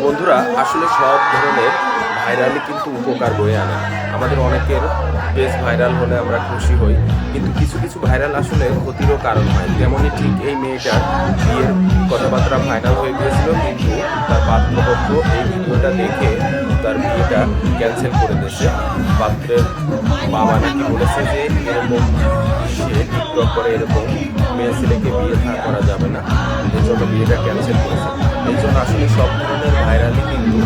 বন্ধুরা, আসলে সব ধরনের ভাইরালই কিন্তু উপকার বয়ে আনে না। আমাদের অনেকের পেজ ভাইরাল হলে আমরা খুশি হই, কিন্তু কিছু কিছু ভাইরাল আসলে ক্ষতিরও কারণ হয়। তেমনই ঠিক এই মেয়েটার বিয়ের কথাবার্তা ভাইরাল হয়ে গিয়েছিল, কিন্তু তার পাত্রপক্ষ এই ভিডিওটা দেখে তার বিয়েটা ক্যান্সেল করে দিয়েছে। পাত্রের বাবা নাকি বলেছে যে এরকম সে টিকটক করে এরকম মেয়ে ছেলেকে বিয়ে করা যাবে না, এই জন্য বিয়েটা ক্যান্সেল করেছে। এই জন্য আসলে সব ধরনের ভাইরালই কিন্তু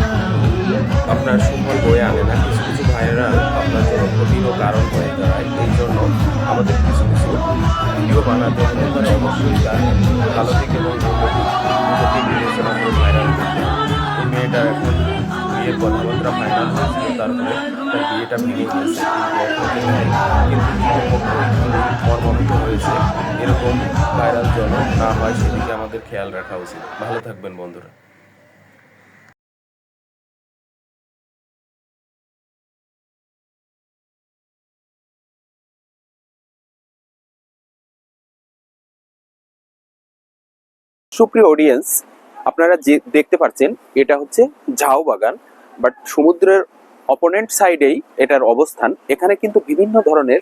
আপনার সুফল বয়ে আনে না। কিছু কিছু ভাইরাল আপনার জন্য ক্ষতিরও কারণ হয়ে দাঁড়ায়। এই জন্য আমাদের কিছু কিছু ভিডিও বানাতে হলে অবশ্যই তার ভালো দিক এবং ক্ষতি বিবেচনা করে ভাইরাল করতে হবে। এই মেয়েটার এখন বিয়ের কথাবার্তা ফাইনাল হয়েছিল, তারপরে তার বিয়েটা ভেঙে গিয়েছে, কিন্তু মর্মাহত হয়েছে। এরকম ভাইরাল যেন না হয় সেদিকে আমাদের খেয়াল রাখা উচিত। ভালো থাকবেন বন্ধুরা। সুপ্রিয় অডিয়েন্স, আপনারা যে দেখতে পাচ্ছেন এটা হচ্ছে ঝাউ বাগান, বাট সমুদ্রের অপোনেন্ট সাইডেই এটার অবস্থান। এখানে কিন্তু বিভিন্ন ধরনের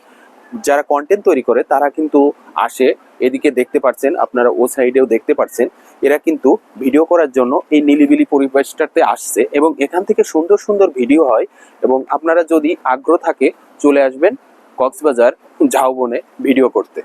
যারা কন্টেন্ট তৈরি করে তারা কিন্তু আসে। এদিকে দেখতে পাচ্ছেন, আপনারা ও সাইডেও দেখতে পাচ্ছেন, এরা কিন্তু ভিডিও করার জন্য এই নিলিবিলি পরিবেশটাতে আসছে এবং এখান থেকে সুন্দর সুন্দর ভিডিও হয়। এবং আপনারা যদি আগ্রহ থাকে চলে আসবেন কক্সবাজার ঝাউবনে ভিডিও করতে।